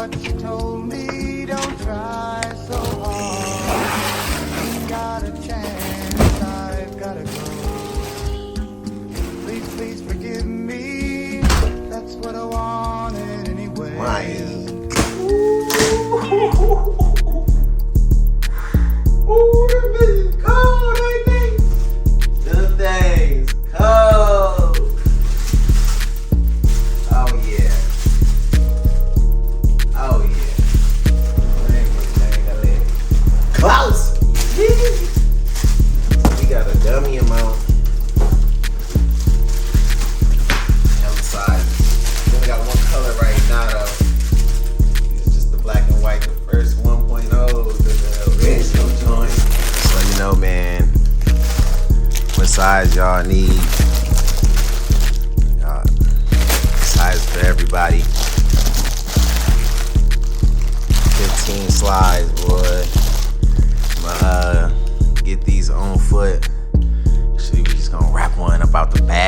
but she told me don't try so hard. Ain't got a chance, I've gotta go. Please, please forgive me. That's what I wanted anyway. Ooh, them bitches cold, ain't they? Them things cold. Oh yeah. Oh yeah. Close. We got a dummy amount. Hella sizes. We only got one color right now though. It's just the black and white, the first 1.0s. The original joint. Just let me know, man, what size y'all need. Size for everybody. 15 slides, boy. I'ma get these on foot. Actually, we just gonna wrap one about the back.